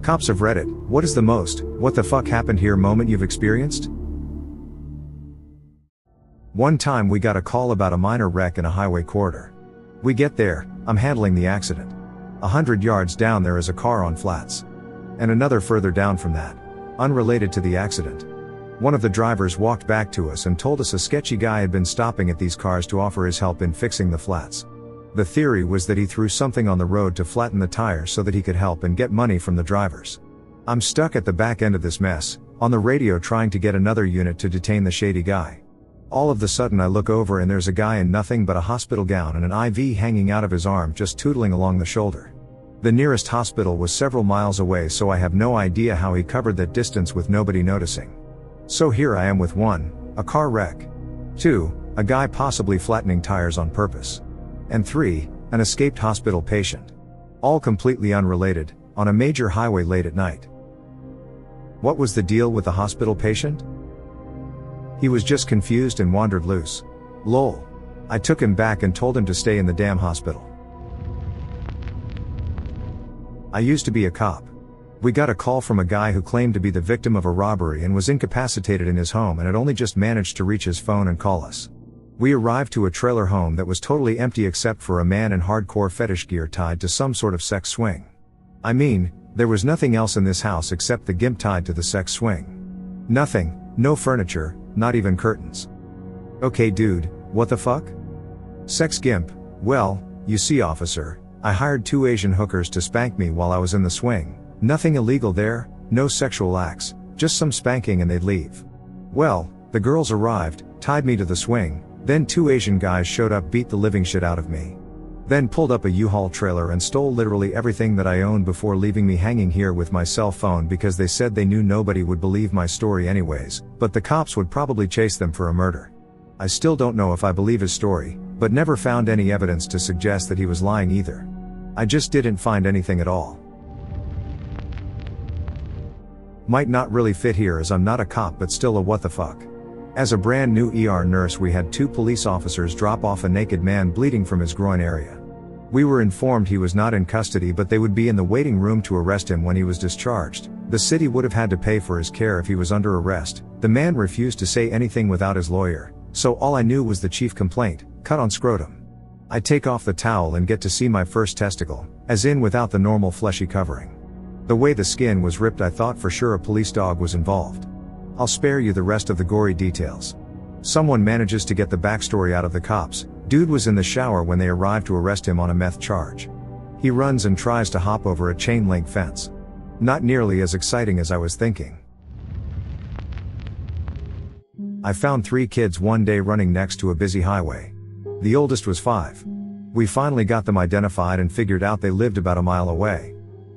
Cops of Reddit, what is the most, what the fuck happened here moment you've experienced? One time we got a call about a minor wreck in a highway corridor. We get there, I'm handling the accident. 100 yards down there is a car on flats. And another further down from that. Unrelated to the accident. One of the drivers walked back to us and told us a sketchy guy had been stopping at these cars to offer his help in fixing the flats. The theory was that he threw something on the road to flatten the tires so that he could help and get money from the drivers. I'm stuck at the back end of this mess, on the radio trying to get another unit to detain the shady guy. All of the sudden I look over and there's a guy in nothing but a hospital gown and an IV hanging out of his arm just tootling along the shoulder. The nearest hospital was several miles away, so I have no idea how he covered that distance with nobody noticing. So here I am with 1, a car wreck. 2, a guy possibly flattening tires on purpose. And 3, an escaped hospital patient. All completely unrelated, on a major highway late at night. What was the deal with the hospital patient? He was just confused and wandered loose. Lol. I took him back and told him to stay in the damn hospital. I used to be a cop. We got a call from a guy who claimed to be the victim of a robbery and was incapacitated in his home and had only just managed to reach his phone and call us. We arrived to a trailer home that was totally empty except for a man in hardcore fetish gear tied to some sort of sex swing. I mean, there was nothing else in this house except the gimp tied to the sex swing. Nothing, no furniture, not even curtains. Okay dude, what the fuck? Sex gimp, well, you see officer, I hired 2 Asian hookers to spank me while I was in the swing. Nothing illegal there, no sexual acts, just some spanking and they'd leave. Well, the girls arrived, tied me to the swing, then 2 Asian guys showed up, beat the living shit out of me. Then pulled up a U-Haul trailer and stole literally everything that I owned before leaving me hanging here with my cell phone because they said they knew nobody would believe my story anyways, but the cops would probably chase them for a murder. I still don't know if I believe his story, but never found any evidence to suggest that he was lying either. I just didn't find anything at all. Might not really fit here as I'm not a cop but still a what the fuck. As a brand new ER nurse we had 2 police officers drop off a naked man bleeding from his groin area. We were informed he was not in custody but they would be in the waiting room to arrest him when he was discharged. The city would have had to pay for his care if he was under arrest. The man refused to say anything without his lawyer, so all I knew was the chief complaint, cut on scrotum. I take off the towel and get to see my first testicle, as in without the normal fleshy covering. The way the skin was ripped I thought for sure a police dog was involved. I'll spare you the rest of the gory details. Someone manages to get the backstory out of the cops. Dude was in the shower when they arrived to arrest him on a meth charge. He runs and tries to hop over a chain link fence. Not nearly as exciting as I was thinking. I found 3 kids one day running next to a busy highway. The oldest was 5. We finally got them identified and figured out they lived about a mile away.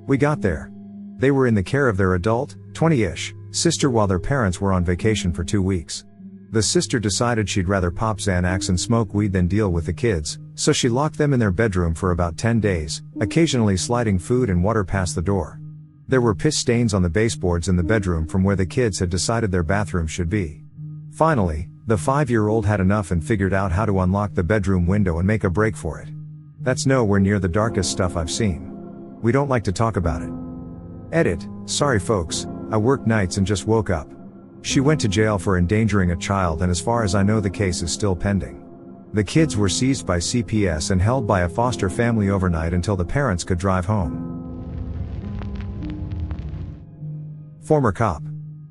We got there. They were in the care of their adult, 20-ish, sister while their parents were on vacation for 2 weeks. The sister decided she'd rather pop Xanax and smoke weed than deal with the kids, so she locked them in their bedroom for about 10 days, occasionally sliding food and water past the door. There were piss stains on the baseboards in the bedroom from where the kids had decided their bathroom should be. Finally, the 5-year-old had enough and figured out how to unlock the bedroom window and make a break for it. That's nowhere near the darkest stuff I've seen. We don't like to talk about it. Edit, sorry folks, I worked nights and just woke up. She went to jail for endangering a child and as far as I know the case is still pending. The kids were seized by CPS and held by a foster family overnight until the parents could drive home. Former cop.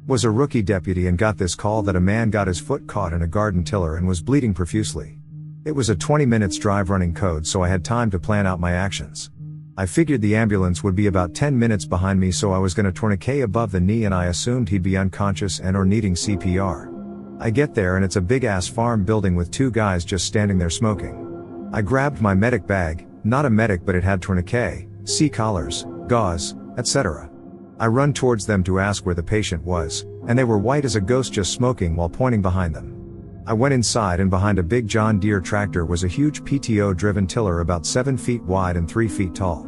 Was a rookie deputy and got this call that a man got his foot caught in a garden tiller and was bleeding profusely. It was a 20 minutes drive running code so I had time to plan out my actions. I figured the ambulance would be about 10 minutes behind me so I was gonna tourniquet above the knee and I assumed he'd be unconscious and or needing CPR. I get there and it's a big ass farm building with 2 guys just standing there smoking. I grabbed my medic bag, not a medic but it had tourniquet, C-collars, gauze, etc. I run towards them to ask where the patient was, and they were white as a ghost just smoking while pointing behind them. I went inside and behind a big John Deere tractor was a huge PTO-driven tiller about 7 feet wide and 3 feet tall.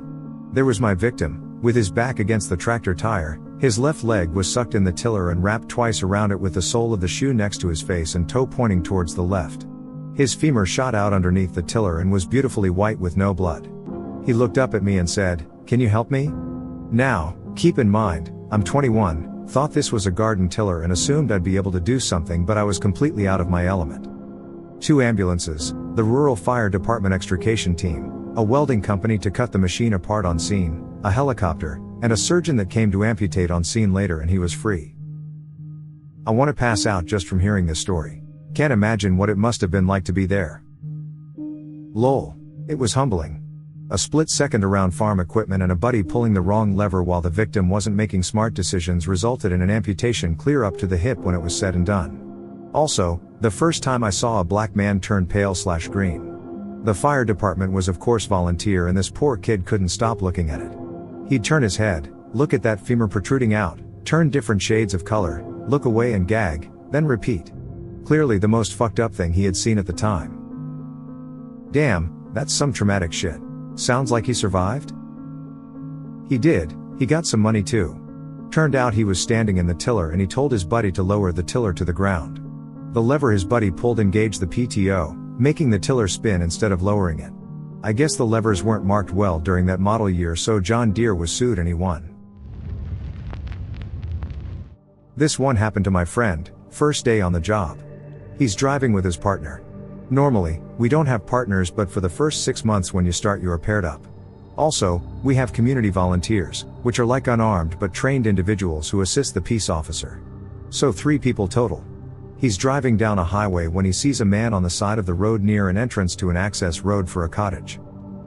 There was my victim, with his back against the tractor tire, his left leg was sucked in the tiller and wrapped twice around it with the sole of the shoe next to his face and toe pointing towards the left. His femur shot out underneath the tiller and was beautifully white with no blood. He looked up at me and said, "Can you help me?" Now, Keep in mind, I'm 21, thought this was a garden tiller and assumed I'd be able to do something, but I was completely out of my element. 2 ambulances, the rural fire department extrication team, a welding company to cut the machine apart on scene, a helicopter, and a surgeon that came to amputate on scene later, and he was free. I want to pass out just from hearing this story. Can't imagine what it must have been like to be there. Lol. It was humbling. A split second around farm equipment and a buddy pulling the wrong lever while the victim wasn't making smart decisions resulted in an amputation clear up to the hip when it was said and done. Also, the first time I saw a black man turn pale/green. The fire department was of course volunteer, and this poor kid couldn't stop looking at it. He'd turn his head, look at that femur protruding out, turn different shades of color, look away and gag, then repeat. Clearly the most fucked up thing he had seen at the time. Damn, that's some traumatic shit. Sounds like he survived? He did, he got some money too. Turned out he was standing in the tiller and he told his buddy to lower the tiller to the ground. The lever his buddy pulled engaged the PTO, making the tiller spin instead of lowering it. I guess the levers weren't marked well during that model year, so John Deere was sued and he won. This one happened to my friend, first day on the job. He's driving with his partner. Normally, we don't have partners, but for the first 6 months when you start you are paired up. Also, we have community volunteers, which are like unarmed but trained individuals who assist the peace officer. So 3 people total. He's driving down a highway when he sees a man on the side of the road near an entrance to an access road for a cottage.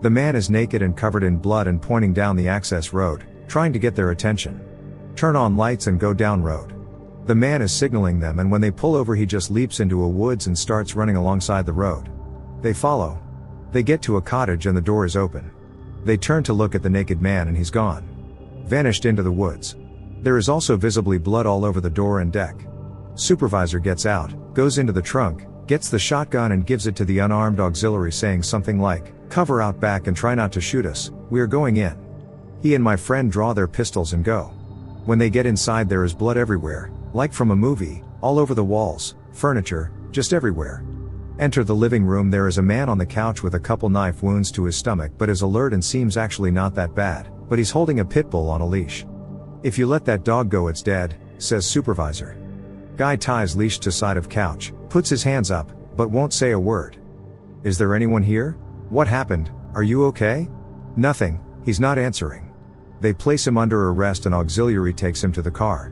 The man is naked and covered in blood and pointing down the access road, trying to get their attention. Turn on lights and go down road. The man is signaling them, and when they pull over he just leaps into a woods and starts running alongside the road. They follow. They get to a cottage and the door is open. They turn to look at the naked man and he's gone. Vanished into the woods. There is also visibly blood all over the door and deck. Supervisor gets out, goes into the trunk, gets the shotgun and gives it to the unarmed auxiliary, saying something like, "Cover out back and try not to shoot us, we are going in." He and my friend draw their pistols and go. When they get inside there is blood everywhere, like from a movie, all over the walls, furniture, just everywhere. Enter the living room. There is a man on the couch with a couple knife wounds to his stomach, but is alert and seems actually not that bad, but he's holding a pit bull on a leash. "If you let that dog go it's dead," says supervisor. Guy ties leash to side of couch, puts his hands up, but won't say a word. "Is there anyone here? What happened? Are you okay?" "Nothing," he's not answering. They place him under arrest and auxiliary takes him to the car.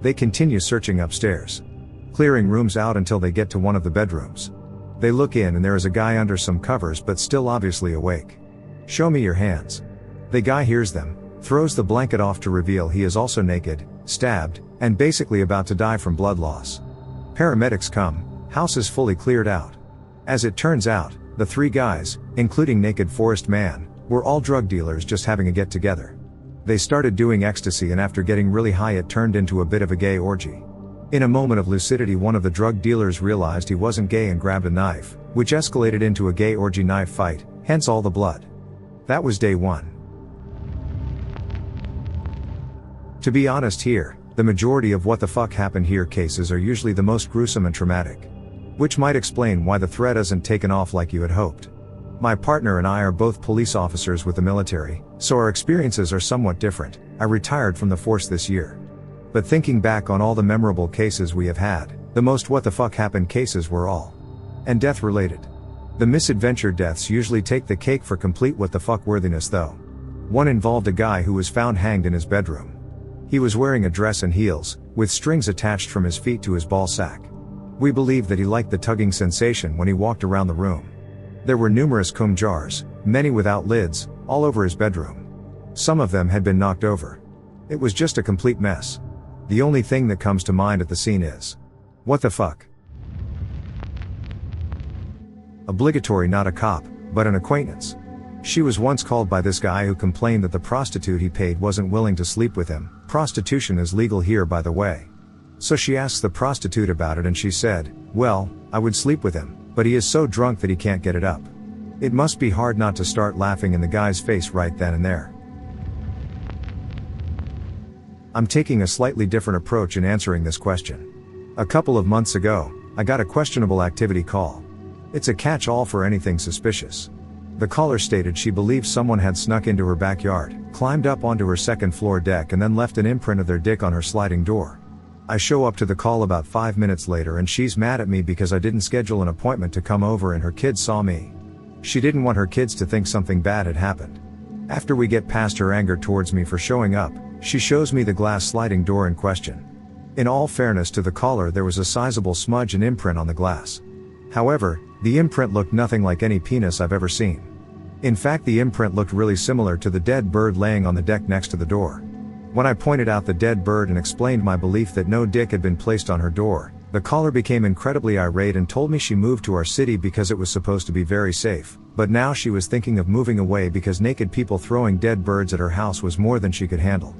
They continue searching upstairs, clearing rooms out until they get to one of the bedrooms. They look in and there is a guy under some covers but still obviously awake. "Show me your hands." The guy hears them, throws the blanket off to reveal he is also naked, stabbed, and basically about to die from blood loss. Paramedics come, house is fully cleared out. As it turns out, the 3 guys, including naked forest man, were all drug dealers just having a get together. They started doing ecstasy and after getting really high it turned into a bit of a gay orgy. In a moment of lucidity one of the drug dealers realized he wasn't gay and grabbed a knife, which escalated into a gay orgy knife fight, hence all the blood. That was day 1. To be honest here, the majority of what the fuck happened here cases are usually the most gruesome and traumatic. Which might explain why the thread hasn't taken off like you had hoped. My partner and I are both police officers with the military, so our experiences are somewhat different. I retired from the force this year. But thinking back on all the memorable cases we have had, the most what the fuck happened cases were all and death related. The misadventure deaths usually take the cake for complete what the fuck worthiness though. One involved a guy who was found hanged in his bedroom. He was wearing a dress and heels, with strings attached from his feet to his ball sack. We believe that he liked the tugging sensation when he walked around the room. There were numerous cum jars, many without lids, all over his bedroom. Some of them had been knocked over. It was just a complete mess. The only thing that comes to mind at the scene is, what the fuck? Obligatory, not a cop, but an acquaintance. She was once called by this guy who complained that the prostitute he paid wasn't willing to sleep with him. Prostitution is legal here, by the way. So she asks the prostitute about it and she said, "Well, I would sleep with him, but he is so drunk that he can't get it up." It must be hard not to start laughing in the guy's face right then and there. I'm taking a slightly different approach in answering this question. A couple of months ago, I got a questionable activity call. It's a catch-all for anything suspicious. The caller stated she believed someone had snuck into her backyard, climbed up onto her second floor deck and then left an imprint of their dick on her sliding door. I show up to the call about 5 minutes later and she's mad at me because I didn't schedule an appointment to come over and her kids saw me. She didn't want her kids to think something bad had happened. After we get past her anger towards me for showing up, she shows me the glass sliding door in question. In all fairness to the caller, there was a sizable smudge and imprint on the glass. However, the imprint looked nothing like any penis I've ever seen. In fact, the imprint looked really similar to the dead bird laying on the deck next to the door. When I pointed out the dead bird and explained my belief that no dick had been placed on her door, the caller became incredibly irate and told me she moved to our city because it was supposed to be very safe, but now she was thinking of moving away because naked people throwing dead birds at her house was more than she could handle.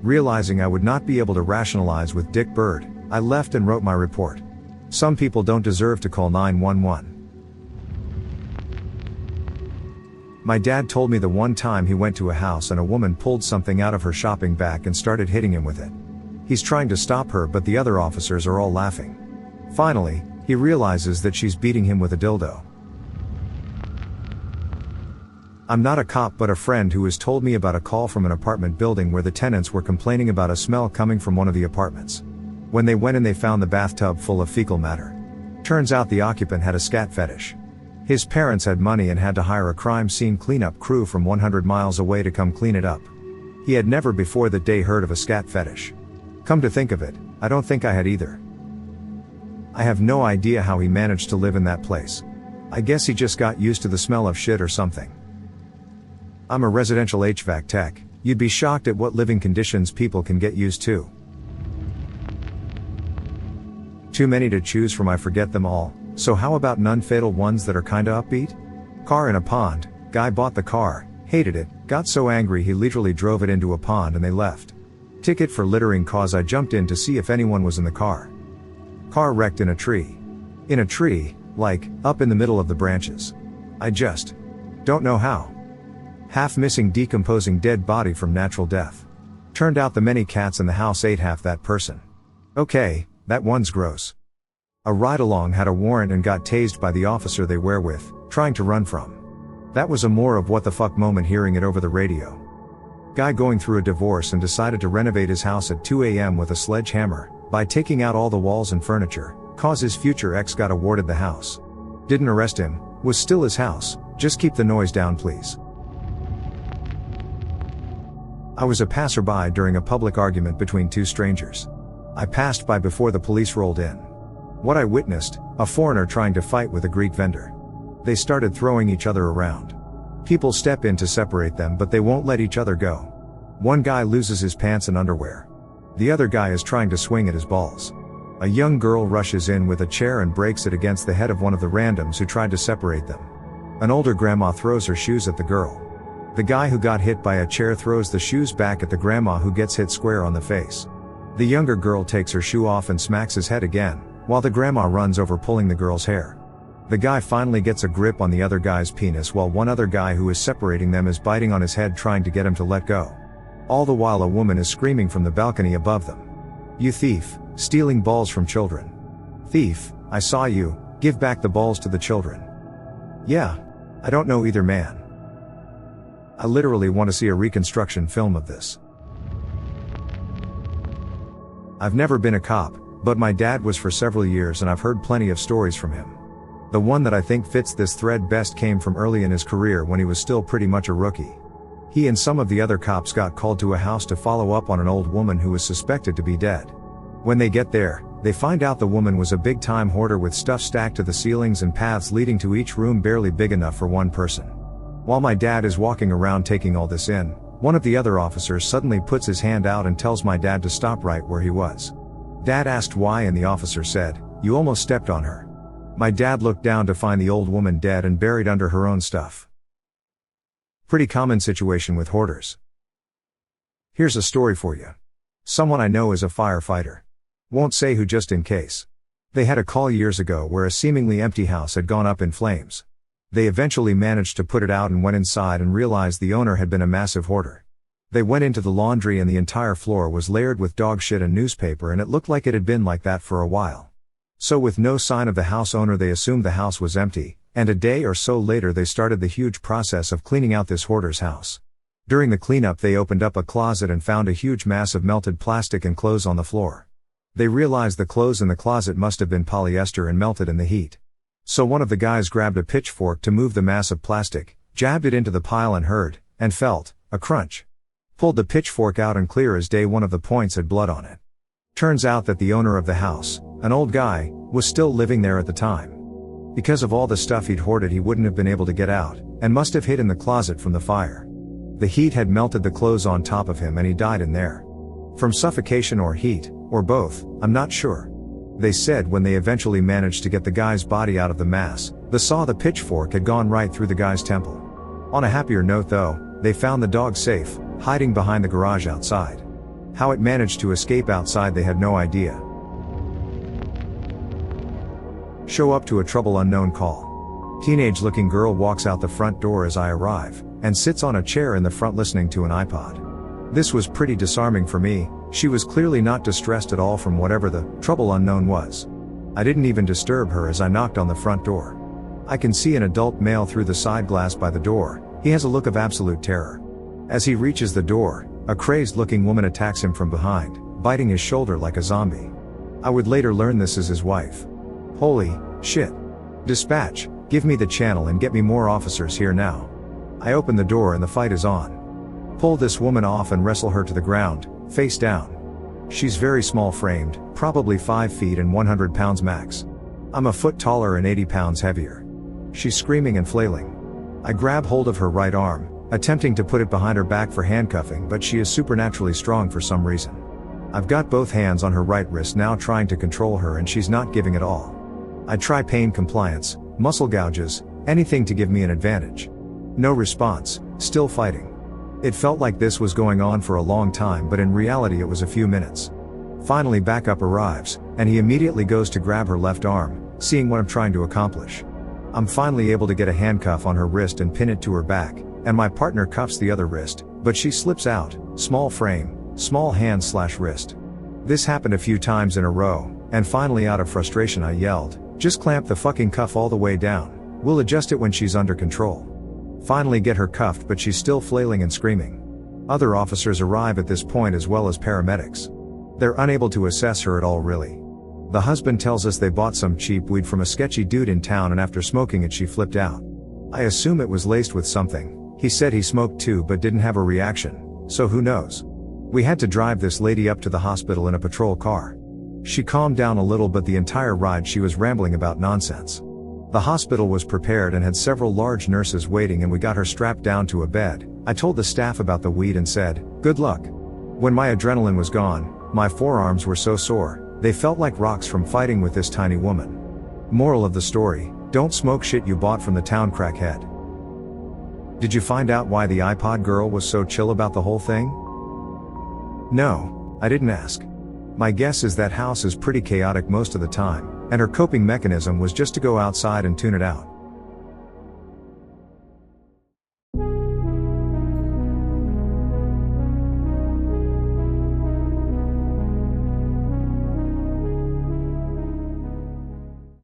Realizing I would not be able to rationalize with Dick Bird, I left and wrote my report. Some people don't deserve to call 911. My dad told me the one time he went to a house and a woman pulled something out of her shopping bag and started hitting him with it. He's trying to stop her, but the other officers are all laughing. Finally, he realizes that she's beating him with a dildo. I'm not a cop but a friend who has told me about a call from an apartment building where the tenants were complaining about a smell coming from one of the apartments. When they went in, they found the bathtub full of fecal matter. Turns out the occupant had a scat fetish. His parents had money and had to hire a crime scene cleanup crew from 100 miles away to come clean it up. He had never before that day heard of a scat fetish. Come to think of it, I don't think I had either. I have no idea how he managed to live in that place. I guess he just got used to the smell of shit or something. I'm a residential HVAC tech. You'd be shocked at what living conditions people can get used to. Too many to choose from, I forget them all, so how about non-fatal ones that are kinda upbeat? Car in a pond, guy bought the car, hated it, got so angry he literally drove it into a pond and they left. Ticket for littering cause I jumped in to see if anyone was in the car. Car wrecked in a tree. In a tree, like, up in the middle of the branches. I just don't know how. Half missing decomposing dead body from natural death. Turned out the many cats in the house ate half that person. Okay, that one's gross. A ride-along had a warrant and got tased by the officer they were with, trying to run from. That was a more of what the fuck moment hearing it over the radio. Guy going through a divorce and decided to renovate his house at 2 a.m. with a sledgehammer, by taking out all the walls and furniture, cause his future ex got awarded the house. Didn't arrest him, was still his house, just keep the noise down please. I was a passerby during a public argument between two strangers. I passed by before the police rolled in. What I witnessed, a foreigner trying to fight with a Greek vendor. They started throwing each other around. People step in to separate them but they won't let each other go. One guy loses his pants and underwear. The other guy is trying to swing at his balls. A young girl rushes in with a chair and breaks it against the head of one of the randoms who tried to separate them. An older grandma throws her shoes at the girl. The guy who got hit by a chair throws the shoes back at the grandma who gets hit square on the face. The younger girl takes her shoe off and smacks his head again, while the grandma runs over pulling the girl's hair. The guy finally gets a grip on the other guy's penis while one other guy who is separating them is biting on his head trying to get him to let go. All the while a woman is screaming from the balcony above them. "You thief, stealing balls from children. Thief, I saw you, give back the balls to the children." Yeah, I don't know either man. I literally want to see a reconstruction film of this. I've never been a cop, but my dad was for several years and I've heard plenty of stories from him. The one that I think fits this thread best came from early in his career when he was still pretty much a rookie. He and some of the other cops got called to a house to follow up on an old woman who was suspected to be dead. When they get there, they find out the woman was a big-time hoarder with stuff stacked to the ceilings and paths leading to each room barely big enough for one person. While my dad is walking around taking all this in, one of the other officers suddenly puts his hand out and tells my dad to stop right where he was. Dad asked why and the officer said, "You almost stepped on her." My dad looked down to find the old woman dead and buried under her own stuff. Pretty common situation with hoarders. Here's a story for you. Someone I know is a firefighter. Won't say who just in case. They had a call years ago where a seemingly empty house had gone up in flames. They eventually managed to put it out and went inside and realized the owner had been a massive hoarder. They went into the laundry and the entire floor was layered with dog shit and newspaper and it looked like it had been like that for a while. So with no sign of the house owner they assumed the house was empty, And a day or so later they started the huge process of cleaning out this hoarder's house. During the cleanup they opened up a closet and found a huge mass of melted plastic and clothes on the floor. They realized the clothes in the closet must have been polyester and melted in the heat. So one of the guys grabbed a pitchfork to move the mass of plastic, jabbed it into the pile and heard, and felt, a crunch. Pulled the pitchfork out and clear as day one of the points had blood on it. Turns out that the owner of the house, an old guy, was still living there at the time. Because of all the stuff he'd hoarded he wouldn't have been able to get out, and must have hid in the closet from the fire. The heat had melted the clothes on top of him and he died in there. From suffocation or heat, or both, I'm not sure. They said when they eventually managed to get the guy's body out of the mass, the pitchfork had gone right through the guy's temple. On a happier note though, they found the dog safe, hiding behind the garage outside. How it managed to escape outside they had no idea. Show up to a trouble unknown call. Teenage-looking girl walks out the front door as I arrive, and sits on a chair in the front listening to an iPod. This was pretty disarming for me. She was clearly not distressed at all from whatever the trouble unknown was. I didn't even disturb her as I knocked on the front door. I can see an adult male through the side glass by the door. He has a look of absolute terror. As he reaches the door, a crazed-looking woman attacks him from behind, biting his shoulder like a zombie. I would later learn this is his wife. Holy shit. Dispatch, give me the channel and get me more officers here now. I open the door and the fight is on. Pull this woman off and wrestle her to the ground, face down. She's very small framed, probably 5 feet and 100 pounds max. I'm a foot taller and 80 pounds heavier. She's screaming and flailing. I grab hold of her right arm, attempting to put it behind her back for handcuffing, but she is supernaturally strong for some reason. I've got both hands on her right wrist now trying to control her and she's not giving it all. I try pain compliance, muscle gouges, anything to give me an advantage. No response, still fighting. It felt like this was going on for a long time, but in reality it was a few minutes. Finally backup arrives, and he immediately goes to grab her left arm, seeing what I'm trying to accomplish. I'm finally able to get a handcuff on her wrist and pin it to her back, and my partner cuffs the other wrist, but she slips out, small frame, small hand/wrist. This happened a few times in a row, and finally out of frustration I yelled, "Just clamp the fucking cuff all the way down, we'll adjust it when she's under control." Finally get her cuffed, but she's still flailing and screaming. Other officers arrive at this point as well as paramedics. They're unable to assess her at all really. The husband tells us they bought some cheap weed from a sketchy dude in town and after smoking it she flipped out. I assume it was laced with something. He said he smoked too but didn't have a reaction, so who knows. We had to drive this lady up to the hospital in a patrol car. She calmed down a little, but the entire ride she was rambling about nonsense. The hospital was prepared and had several large nurses waiting and we got her strapped down to a bed. I told the staff about the weed and said, "Good luck." When my adrenaline was gone, my forearms were so sore, they felt like rocks from fighting with this tiny woman. Moral of the story, don't smoke shit you bought from the town crackhead. Did you find out why the iPod girl was so chill about the whole thing? No, I didn't ask. My guess is that house is pretty chaotic most of the time, and her coping mechanism was just to go outside and tune it out.